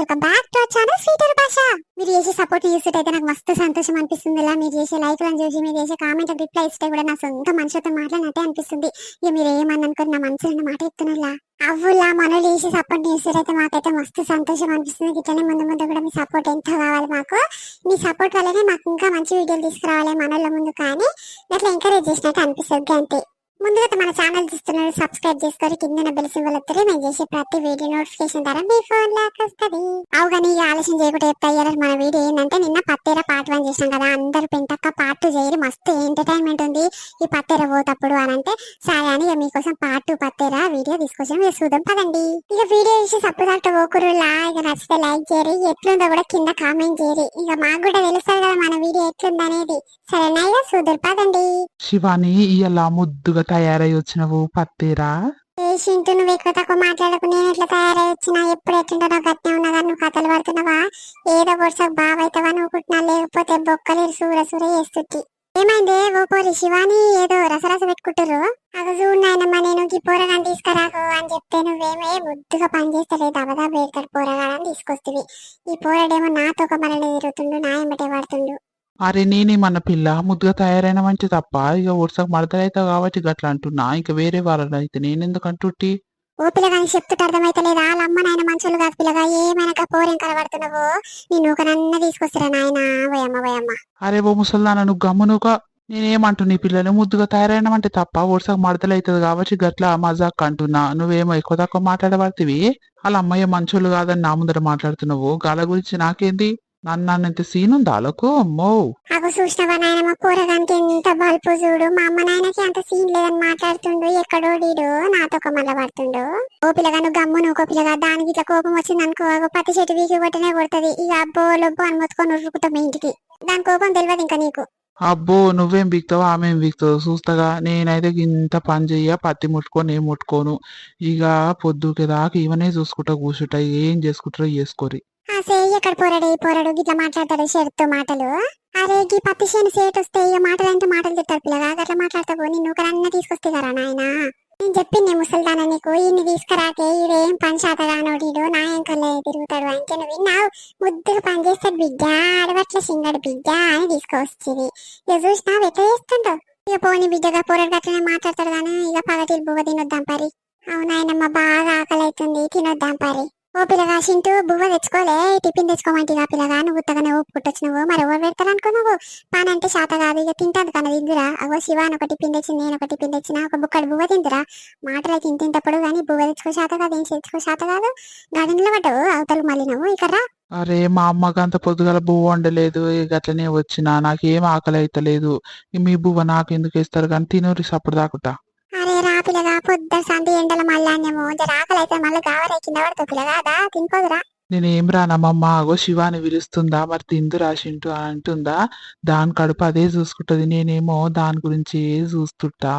Welcome back to our channel sweeter భాష. మీరు చేసే సపోర్ట్ చేసేటైతే నాకు మస్తు సంతోషం అనిపిస్తుంది. ఇలా మీరు చేసే లైక్లను చూసి మీరు చేసే కామెంట్ రిప్లై ఇస్తే కూడా నా సొంత మనుషులతో మాట్లాడినట్టే అనిపిస్తుంది. ఇక మీరు ఏమని అనుకుని నా మనసులో ఉన్న మాట చెప్తున్నా అవ్వులా మనలు చేసే సపోర్ట్ చేసేటైతే మాకైతే మస్తు సంతోషం అనిపిస్తుంది. ఇట్లనే ముందు ముందు కూడా మీ సపోర్ట్ ఎంతో కావాలి మాకు. మీ సపోర్ట్ వల్లనే మాకు ఇంకా మంచి వీడియోలు తీసుకురావాలి మనల ముందు, కానీ అట్లా ఎంకరేజ్ చేసినట్టు అనిపిస్తుంది అంతే. ముందుగా మన ఛానల్ చూస్తున్నారు, సబ్స్క్రైబ్ చేసుకొని కింద బెల్ సింబల్ వస్తే మేము చేసే ప్రతి వీడియో నోటిఫికేషన్ ద్వారా మీ ఫోన్ లోకి వస్తుంది. అవుగాని ఆలస్యం చేయకుండా చెప్తారు. మన వీడియో ఏంటంటే నిన్న పత్తేర పార్ట్ 1 చేసాం కదా, అందరు పెంటక్క పార్ట్ 2 చేయరు, మస్తు ఎంటర్టైన్మెంట్ ఉంది ఈ పత్తేర పోతప్పుడు అని అంటే సరే అని ఇక మీకోసం పార్ట్ 2 పత్తేర వీడియో తీసుకొచ్చాం. మీరు చూద్దాం పదండి. ఇక వీడియో చూసి సపోర్ట్ అంటే ఓకురులా ఇక నచ్చితే లైక్ చేయరు, ఎట్లుందో కూడా కింద కామెంట్ చేయరు. ఇక మాకు కూడా తెలుస్తుంది కదా మన వీడియో ఎట్లుంది అనేది. సరేనా ఇక చూద్దాం పదండి. శివాని ఇలా ముద్దుగా తయారై వచ్చినవు పత్తేరా. చింటూ నువ్వు ఎక్కువ తక్కువ మాట్లాడకు, నేను ఎట్లా తయారై వచ్చినా ఎప్పుడు ఎట్లుంటో నాకు గట్టే ఉన్నదా, నువ్వు కథలు పడుతున్నావా, ఏదో వరుసకు బావైతావా నువ్వుకుంటున్నా, లేకపోతే బొక్కలు సూర సూర చేస్తుంది. ఏమైంది ఓ పోరి శివాని ఏదో రసరస పెట్టుకుంటారు, అది చూడనాయనమ్మా నేను ఈ పోరగాని తీసుకురాకు అని చెప్తే నువ్వేమే ముద్దుగా పని చేస్తలేదు, దబదా పెడతాడు పోరగాడని తీసుకొస్తుంది. ఈ పోరడేమో నాతో ఒక మరణ తిరుగుతుండు, నా ఎంబటే పడుతుండు. అరే నేనేమన్న పిల్ల ముద్దుగా తయారైన మంచి తప్ప, ఇక వరుసకు మడతలైతావు కాబట్టి గట్లా అంటున్నా, ఇక వేరే వాళ్ళని అయితే నేనెందుకు అంటుట్టి. ఓ పిల్లగాని చెప్తుంటే అర్థమైతలేదా, వాళ్ళ అమ్మ నాయన మంచోళ్ళు కాదు పిల్లగా, ఏమైనా పోరేం కలబడుతున్నావు, నేను ఒకనన్న తీసుకొస్తారా నాయన పోయమ్మ పోయమ్మ. అరే ఓ ముసల్దాన నువ్వు గమ్మునుగా, నేనేమంటున్నా ఈ పిల్లని ముద్దుగా తయారైనమంటే తప్ప వరుసకు మడతలైతుంది కాబట్టి గట్లా మజాక్ అంటున్నా, నువ్వేమో ఎక్కువ తక్కువ మాట్లాడబడుతుంది. వాళ్ళ అమ్మయ్య మంచోళ్ళు కాదని నా ముందర మాట్లాడుతున్నావు, గాల గురించి నాకేంది, నన్నంత సీన్ ఉందా వాళ్ళకు, అమ్మో. అగో చూసినవా నాయనమ్మ పోరగానికి ఎంత బల్పు చూడు, మా అమ్మ నాయనకి అంత సీన్ లేదని మాట్లాడుతుండు, ఎక్కడోడీడు నాతో ఒక మళ్ళా పడుతుండు. ఓ పిల్లగా నువ్వు గమ్ము నువ్వు పిల్లగా, దానికి ఇట్లా కోపం వచ్చింది అనుకో పత్తి చెట్టు వీకి కొట్టనే కొడుతుంది, ఇక అబ్బో లొబ్బో అని మొత్తుకొని ఉరుకుతాం ఇంటికి, దాని కోపం తెలియదు ఇంకా నీకు. అబ్బో నువ్వేం బిక్తావో ఆమెం బిక్తావు చూస్తాగా, నేనైతే ఇంత పని చెయ్య, పత్తి ముట్టుకొని ఏం ముట్టుకోను, ఇక పొద్దుకే దాకా ఇవనే చూసుకుంటా కూర్చుంటా, ఏం చేసుకుంటారో చేసుకోరి. ఎక్కడ పోరాడు ఈ పోరాడు గిట్లా మాట్లాడతాడు షేర్తో మాటలు. అరే గీ పత్తి చేను సేట్ వస్తే ఇక మాటలు అంటే మాటలు తిట్టారు పిల్లగా, అట్లా మాట్లాడతావు, నిన్ను ఒకరన్నా తీసుకొస్తే కదా నాయన. నేను చెప్పింది ముసల్దానా నీకు, ఇన్ని తీసుకురాకే ఈడేం పని శాతగానోడీడు నా ఎంకల్లే తిరుగుతాడు అంటే నువ్వు విన్నావు, ముద్దుగా పని చేస్తాడు బిడ్డ, అడవట్ల సింగడు బిడ్డ అని తీసుకొచ్చింది. ఇక చూసినావు ఎట్లా చేస్తుంటావు, ఇక పోని బిడ్డగా పోరాడు అట్లనే మాట్లాడతాడు కానీ ఇక పగటిలు బువ్వ తినొద్దాం పరి. అవునాయనమ్మ బాగా ఆకలి అవుతుంది తినొద్దాం పరి. ఓ పిల్లగా చింటూ బువ్వ తెచ్చుకోలే, టిఫిన్ తెచ్చుకోమంటిగా పిల్లగా, నువ్వు ఉత్తగానే ఊపుకుంటొచ్చినావు, మరి ఎవరు పెడతారు అనుకున్నావు, పని అంటే శాత కాదు ఇక తింటాను కానీ దిద్దురా. అగో శివాన్ ఒక టిఫిన్ తెచ్చింది, నేను ఒక టిఫిన్ తెచ్చిన, ఒక బుక్కడు బువ్వ తిందురా, మాటలు అయితే తింటప్పుడు కానీ బువ్వ తెచ్చుకో శాత కాదు, ఏం తెచ్చుకో శాత కాదు, గడిలో పడ్డావు అవతలు మళ్ళీ నువ్వు ఇక్కడ. అరే మా అమ్మకి అంత పొద్దుగల బువ్వ వండలేదు, ఇక అట్లనే వచ్చినా, నాకేం ఆకలి అయితలేదు, మీ బువ్వ నాకు ఎందుకు ఇస్తారు కానీ తినూరి సప్పుడు దాకుతా. అరే రా పిల్లగా పొద్దు సంధి ఎండల మళ్ళానేమో జర ఆకలి అయితే మళ్ళీ గావరే కింద పడతావు పిల్లగా, దా తినుకోదురా. నేనేం రానమ్మమ్మ, అగో శివాని పిలుస్తుందా, మరి తిందు రాసింటూ అని అంటుందా, దాని కడుపు అదే చూసుకుంటది, నేనేమో దాని గురించి చూస్తుంటా.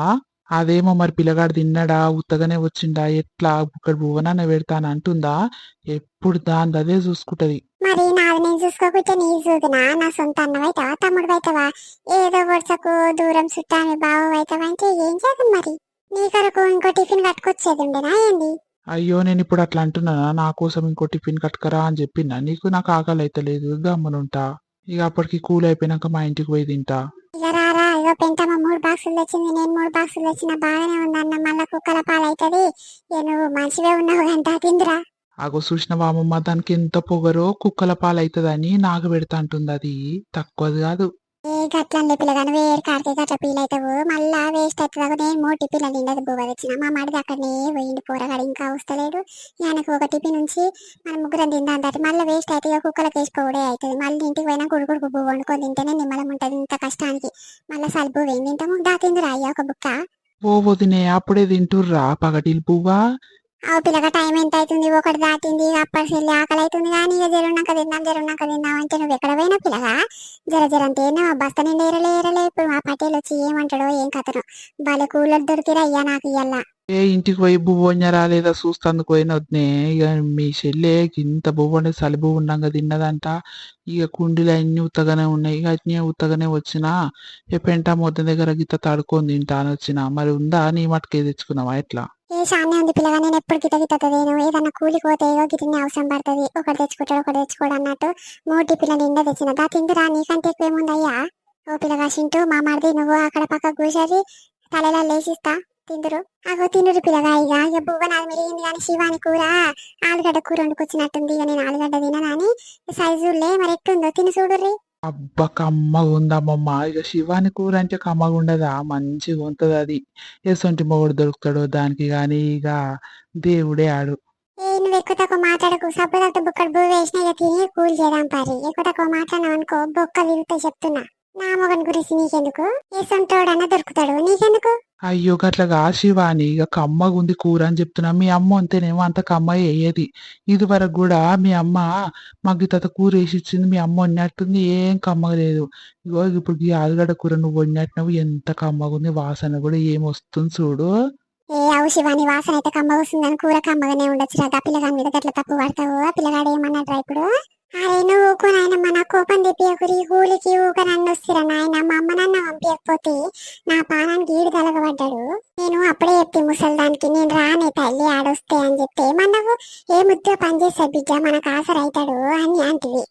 అదేమో మరి పిల్లగాడు తిన్నాడా ఉత్తగానే వచ్చిండా ఎట్లా ఇక్కడ బువ్వనాన్న పెడతాను అంటుందా, ఎప్పుడు దాని అదే చూసుకుంటది. మరి నాది నేను చూసుకోకుంటే నీ చూదునా, నా సొంత అన్నవైతావా తమ్ముడు అవుతావా, ఏదో వరుసకు దూరం చుట్టాని బావు అవుతావా అంటే ఏం చేద్దాం మరి, నీ కొరకు ఇంకో టిఫిన్ కట్టుకొచ్చేది ఉండేనా ఏంది. అయ్యో నేను ఇప్పుడు అట్లా అంటున్నానా, నా కోసం ఇంకో టిఫిన్ కట్టుకరా అని చెప్పినా నీకు, నాకు ఆకలి అయితే లేదు గమ్మునుంటా, ఇక అప్పటికి కూల్ అయిపోయినాక మా ఇంటికి పోయి తింటా. ఇక రారా ఇగో పెంటమ్మ 3 బాక్సులు తెచ్చింది, నేను 3 బాక్సులు తెచ్చిన, బాగానే ఉందన్న మళ్ళా కుక్కల పాలవుతుంది, ఇక నువ్వు మంచిగా ఉన్నావు గంట తిందురా. అగో చూసినవా అమ్మమ్మ, దానికి ఎంత పొగరో, కుక్కల పాలవుతుందని నాకు పెడతా అంటుంది, అది తక్కువది కాదు. ఏ గట్లండి పిల్లగాను వేరు కాడికి గట్ల పీల్ అవుతావు, మళ్ళా వేస్ట్ అవుతుంది. నేను 3 టిఫిన్లు తిండదు బువ్వ తెచ్చిన, మా మడిది అక్కడనే పోయింది పోరగాడు ఇంకా వస్తలేడు, ఆయనకు ఒక టిఫిన్ నుంచి మనం ముగ్గురం తిందాం దాటి మళ్ళీ వేస్ట్ అయితే ఇక కుక్కలకు వేసుకోవడే అవుతుంది, మళ్ళీ ఇంటికి పోయినా గుడుగుడు బువ్వ వండుకొని తింటేనే నిమ్మలం ఉంటుంది ఇంత కష్టానికి, మళ్ళీ సలుపు వేయం తింటాము దా తిందురా అయ్యా ఒక బుక్క. ఓ వదినే అప్పుడే తింటుర్రా పగటిల్ పువ్వా. అవు పిల్లగా టైం ఎంత అవుతుంది, ఒకటి దాటింది, అప్పటి చెల్లి ఆకలి అవుతుంది కానీ ఇక జరున్నాక తిందాం అంటే నువ్వు ఎక్కడ పోయినా పిల్లగా, జర అంటే బస్త నిండి ఏరలే ఇప్పుడు మా పటేల్ వచ్చి ఏమంటాడో ఏం కథను, వాళ్ళ కూలర్ దొరికిరా అయ్యా నాకు ఇయ్యాల. ఏ ఇంటికి పోయి బువ్వొంజ రాలేదా చూస్తందుకు పోయిన వద్నే. ఇక మీ చెల్లె ఇంత బువ్వండి చలి బువ్వ ఉండంగా తిన్నదంట. ఇక కుండీలు అన్ని ఉత్తగానే ఉన్నాయి. ఇక అన్ని ఉత్తగానే వచ్చినా ఏ పెంట మొద్ద దగ్గర గిత్త తడుకొని తింటా అని వచ్చిన. మరి ఉందా నీ మటుకే తెచ్చుకున్నావా ఎట్లా? ఏ షాన్నే ఉంది పిల్లగా, నేను ఎప్పుడు గిత గిత్తదేను ఏదన్నా కూలికి పోతే ఏదో గిటిని అవసరం పడుతుంది, ఒకటి తెచ్చుకుంటాడు ఒకటి తెచ్చుకోడు అన్నట్టు మూటి పిల్ల నిండా తెచ్చిన దా తిందురా, నీకంటే ఎక్కువ ఏముందయ్యా. ఓ పిల్లగా చింటూ మా మరిది నువ్వు అక్కడ పక్క కూర్చొని తలలా లేచిస్తా తిందురు. అగో తిందురు పిల్లగా. ఇక బువ్వ నాది మిరిగింది కానీ శివాని కూర ఆలుగడ్డ కూర వండుకొచ్చినట్టుంది. ఇక నేను ఆలుగడ్డ తినని సైజులే మరి ఎట్టుందో తిని చూడుర్రి. అబ్బ కమ్మగా ఉందమ్మమ్మ. ఇక శివాని కూర అంటే కమ్మగా ఉండదా? మంచిగా ఉంటది అది. ఎసొంటి మొగుడు దొరుకుతాడు దానికి గాని. ఇక దేవుడే ఆడు. ఏ నువ్వు ఎక్కువ తక్కువ మాట్లాడకు, సబ్బులతో బుక్కడు బువ్వ వేసినా ఇక తిని కూల్ చేద్దాం పారి. ఎక్కువ తక్కువ మాట్లాడినావు అనుకో బొక్కలు విరుగుతాయి చెప్తున్నా. నా మొగని గురించి నీకెందుకు, ఏ సొంతోడన్నా దొరుకుతాడు నీకెందుకు. అయ్యో గట్లగా శివాని ఇక కమ్మగా ఉంది కూర అని చెప్తున్నా. మీ అమ్మ అంతేనేమో అంత కమ్మ వేయది. ఇది వరకు కూడా మీ అమ్మ మాకు ఇంత కూర వేసి ఇచ్చింది. మీ అమ్మ వండినట్టుంది ఏం కమ్మగా లేదు. ఇగో ఇప్పుడు ఈ ఆలుగడ్డ కూర నువ్వు వండినట్టున్నావు ఎంత కమ్మగా ఉంది. వాసన కూడా ఏం వస్తుంది చూడు. ఏ అవు శివాని వాసన అయితే కమ్మగా వస్తుందని కూర కమ్మగానే ఉండొచ్చు రా. పిల్లగాని మీద గట్ల తప్పు పడతావు. ఆ పిల్లగాడు ఏమన్నాడు ఇప్పుడు? అరే నువ్వు ఊకో నాయనమ్మ, నా కోపం తెప్పియకురి, హూలికి ఊక నన్ను వస్తురా నాయన. మా అమ్మ నన్ను పంపించకపోతే నా పానానికి ఈడు తలగబడ్డాడు. నేను అప్పుడే చెప్తే ముసల్దానికి, నేను రానే తల్లి ఆడొస్తే అని చెప్తే ఏమన్నావు? ఏ ముద్దో పనిచేస్తా బిడ్డ మనకు ఆసరైతాడు అని అంటివి.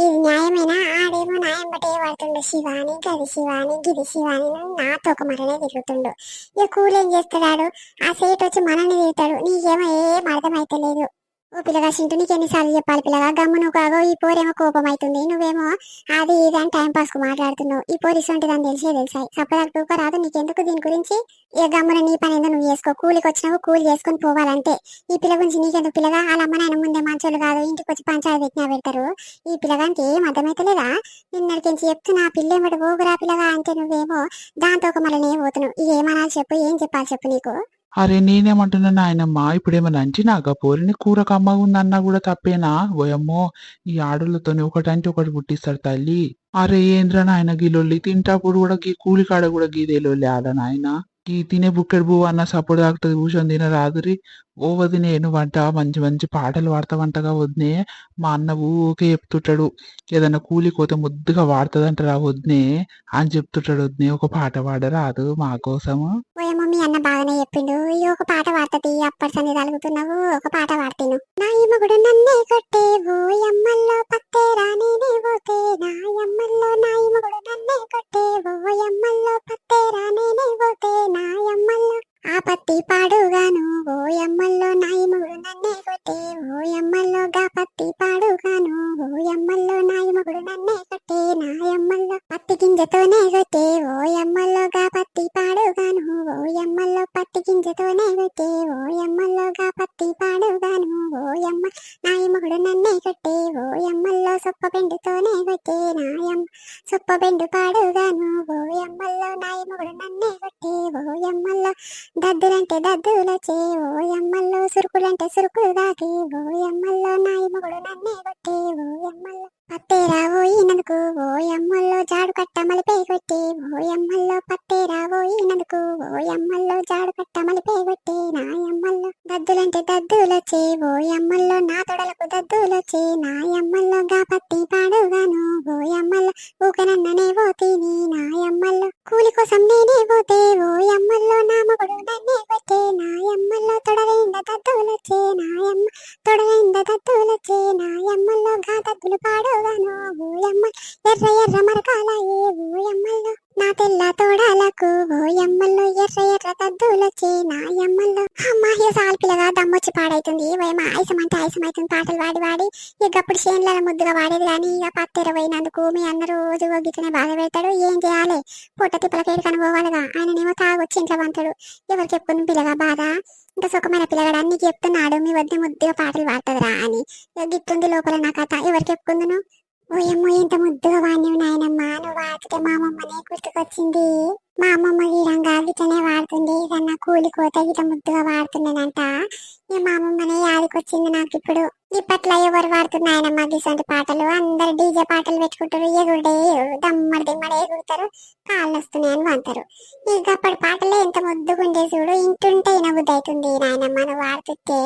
ఇది న్యాయమేనా? ఆడేమో న్యాయం బట్టే పడుతుండు. శివాని గది శివాని గిది శివాని నాతో ఒక మరనే తిరుగుతుండు. ఇక కూలేం చేస్తాడు? ఆ సేట్ వచ్చి మనల్ని తిరుగుతాడు. నీకేమో ఏం అర్థమైతే లేదు. ఓ పిల్లగా చింటూ నీకు ఎన్నిసార్లు చెప్పాలి పిల్లగా, గమ్ము నువ్వు కాగో. ఈ పోరేమో కోపం అవుతుంది, నువ్వేమో అది ఇది అని టైం పాస్ కు మాట్లాడుతున్నావు. ఈ పోరు ఇస్తుంటుందని తెలిసాయి సపరేట్ రాదు నీకెందుకు దీని గురించి. ఇక గమ్మున నీ పని ఏందో నువ్వు చేసుకో. కూలికి వచ్చినావు కూలి చేసుకొని పోవాలంటే. ఈ పిల్ల గురించి నీకెందుకు పిల్లగా? వాళ్ళ అమ్మ నాయన ముందే మంచోళ్ళు కాదు, ఇంటికి వచ్చి పంచాయతీ పెట్టినా పెడతారు. ఈ పిల్లగానికి ఏం అర్థమైతలేదా? నిన్నటికించి చెప్తున్నా పిల్ల ఏమిటి పోగురా పిల్లగా అంటే నువ్వేమో దాంతో ఒక మళ్ళీ నేను పోతున్నావు. ఇక ఏమనాలి చెప్పు, ఏం చెప్పాలి చెప్పు నీకు. అరే నేనేమంటున్నా నాయనమ్మ, ఇప్పుడేమన్నా అంచినాక పోరిని కూర కమ్మగా ఉందన్నా కూడా తప్పేనా? ఓయమ్మో ఈ ఆడులతోని ఒకటంటే ఒకటి పుట్టిస్తాడు తల్లి. అరే ఏంద్రా నాయన గీలొల్లి తింటాప్పుడు కూడా గీ కూలి కాడ కూడా గీదేలొల్లి ఆడ నాయన. ఈ తినే బుక్కెడు పువ్వు అన్న సపోర్ట్ తాకుతుంది కూర్చొని తినరాదురి. ఓ వదినే నువ్వంట మంచి మంచి పాటలు పాడతావంటగా వదినే. మా అన్న ఊకే చెప్తుంటాడు ఏదన్నా కూలికి పోతే ముద్దుగా వాడుతుందంటారా వదినే అని చెప్తుంటాడు. వదినే ఒక పాట పాడరాదు మా కోసము? ఓయమ్మో మీ అన్న బాగానే చెప్పిండు. ఈ ఒక పాట పాడుతుంది అప్పటి సంది తలుగుతున్నావు. ఒక పాట పాడుతాను. నా ఇమ్మగుడు నన్నే కొట్టే ఓయమ్మల్లో పత్తేరా నేనే పోతే. నా యమ్మల్లో నా ఇమ్మగుడు నన్నే కొట్టే ఓయమ్మల్లో పత్తేరా నేనే పోతే. నా యమ్మల్లో ఆ పత్తి పాడుగాను ఓయమ్మల్లో నా ఇమ్మగుడు నన్నే కొట్టే. ఓయమ్మల్లో గా పత్తి పాడుగాను ఓయమ్మల్లో నా ఇమ్మగుడు నన్నే కొట్టే. నా యమ్మల్లో పత్తి గింజతోనే కొట్టే. ఓయమ్మల్లో గా పత్తి పాడుగాను ఓయమ్మల్లో పత్తి గింజతోనే కొట్టే. ఓయమ్మల్లో గా పత్తి పాడుగాను ఓయమ్మ నా ఇమ్మగుడు నన్నే కొట్టే. ఓయమ్మల్లో సొప్ప పెండుతోనే కొట్టే. నాయమ్మ సొప్ప పెండు పాడుగాను ఓయమ్మల్లో నా ఇమ్మగుడు నన్నే కొట్టే. ఓయమ్మల్లో దద్దులంటే దద్దులచే. ఓయమ్మల్లో సురుకులంటే సురుకులు దాకే. ఓయమ్మల్లో నా ఇమ్మగుడు నన్నే కొట్టే. ఓయమ్మల్లో పత్తేరా ఓయినందుకు ఓయమ్మల్లో జాడు కట్ట మలిపే కొట్టే. ఓయమ్మల్లో పత్తేరా ఓయినందుకు ఓయమ్మల్లో జాడు కట్ట మలిపే కొట్టే. నాయమ్మల్లో దద్దులంటే దద్దులొచ్చే. ఓయమ్మల్లో నా తొడలకు దద్దులొచ్చే. నాయమ్మల్లో గా పత్తి పాడుగాను ఓయమ్మల్లో ఊకనన్ననే పోతీని. నాయమ్మల్లో కూలి కోసం నేనే పోతే. ఓయమ్మల్లో నా మగుడు నన్నే కొట్టే. నాయమ్మల్లో తొడలైంద దద్దులొచ్చే. నాయమ్మ తొడలైంద దద్దులొచ్చే. నాయమ్మల్లో గా దద్దులు పాడుగాను ఓయమ్మ ఎర్ర ఎర్ర మరకాలయే. ఓయమ్మల్లో నా తెల్ల తోడాలకు ఓయమ్మల్లో ఎర్ర ఎర్ర దద్దులొచ్చే. నాయమ్మల్లో అమ్మాయి సాల్ పిల్లగా దమ్మొచ్చి పాడైతుంది. ఓయమ్మ ఆయుసం అంటే ఆయుసం అవుతుంది పాటలు వాడి వాడి. ఇకప్పుడు చేనుల ముద్దుగా వాడేది కానీ ఇక పత్తెర పోయినందుకు మీ అన్న రోజు గిట్లనే బాధ పెడతాడు. ఏం చేయాలి? పొట్ట తిప్పలకేడు కనుకోవాలిగా. ఆయననేమో తాగొచ్చి ఇంట్లో పంతాడు. ఎవరికి చెప్పుకుని పిల్లగా బాధ. ఇంకా సుఖమైన పిల్లగాడు అన్ని చెప్తున్నాడు మీ వద్ద ముద్దుగా పాటలు పాడుతుందిరా అని. గిట్టుంది లోపల నా కథ. ఎవరికి చెప్పుకుందును? ఓయమ్మో ఎంత ముద్దుగా వాడినవు నాయనమ్మ, నువ్వు వాడితే మా అమ్మమ్మనే గుర్తుకొచ్చింది. మా అమ్మమ్మ గీడంగా గిట్లనే వాడుతుంది, ఏదన్నా కూలి కోత గిట్ల ముద్దుగా వాడుతున్నానంట. ఇక మా అమ్మమ్మనే యాదికొచ్చింది నాకు ఇప్పుడు. ఇప్పట్లో ఎవరు వాడుతున్నాయనమ్మా గిసంటి పాటలు, అందరు డీజే పాటలు పెట్టుకుంటారు, ఎగురుడే ఎగురు దమ్మడి దిమ్మడి ఎగురుతారు, కాళ్ళు వస్తున్నాయని అంటారు. ఇక అప్పటి పాటలే ఎంత ముద్దుగుండే చూడు, ఇంటుంటే ఇనబుద్ధి అవుతుంది నాయనమ్మ నువ్వు వాడుతుంటే.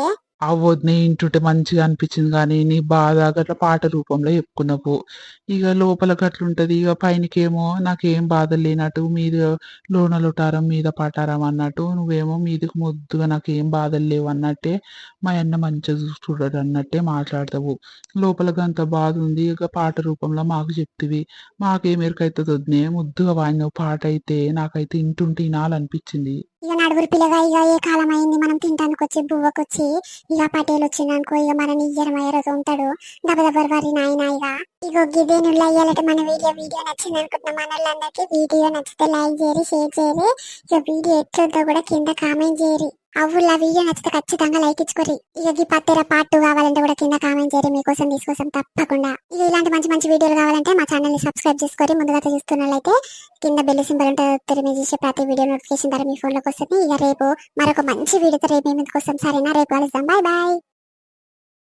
ఆ వదినే ఇంటుంటే మంచిగా అనిపించింది కానీ నీ బాధ గట్ల పాట రూపంలో చెప్పుకున్నావు. ఇక లోపల గట్లుంటది, ఇక పైనకేమో నాకేం బాధ లేనట్టు, మీద లోన లొటారం మీద పటారం అన్నట్టు, నువ్వేమో మీదకి ముద్దుగా నాకేం బాధలు లేవు అన్నట్టే, మా అన్న మంచిగా చూసుకుంటాడు అన్నట్టే మాట్లాడతావు. లోపలకి అంత బాధ ఉంది, ఇక పాట రూపంలో మాకు చెప్తివి. మాకేం ఎరుకైతుంది వదినే, ముద్దుగా వాడినవు పాట అయితే, నాకైతే ఇంటుంటే వినాలనిపించింది. ఇక నడుగురు పిల్లగా ఇక ఏ కాలం అయింది మనం తింటానికి వచ్చి బువ్వకొచ్చి, ఇక పటేల్ వచ్చిందనుకో ఇక మన నిజరమయ్యే రోజు ఉంటాడు దబదబర్ వరి నాయన. ఇగో గిదే నువ్వు అయ్యాలంటే మన వీడియో నచ్చింది అనుకుంటున్నాం. మన వాళ్ళందరికీ వీడియో నచ్చితే లైక్ చేయరి, షేర్ చేయరి, ఇక వీడియో ఎట్లుందో కూడా కింద కామెంట్ చేయరి. అవ్వుల వీడియో నచ్చితే ఖచ్చితంగా లైక్ ఇచ్చుకోరి. ఇక ఈ పత్తెర పార్ట్ 2 కావాలంటే కూడా కింద కామెంట్ చేయరి, మీకోసం తీసుకోసం తప్పకుండా. ఇక ఇలాంటి మంచి మంచి వీడియోలు కావాలంటే మా ఛానల్ ని సబ్స్క్రైబ్ చేసుకోరి. ముందుగా చూస్తున్నట్లయితే కింద బెల్ సింబల్ ఉంటుంది, మీరు చేసే ప్రతి వీడియో నోటిఫికేషన్ ద్వారా మీ ఫోన్లోకి వస్తుంది. ఇక రేపు మరొక మంచి వీడియోతో రేపు మీ ముందుకు వస్తాం. సరేనా, రేపు కలుద్దాం. Bye bye.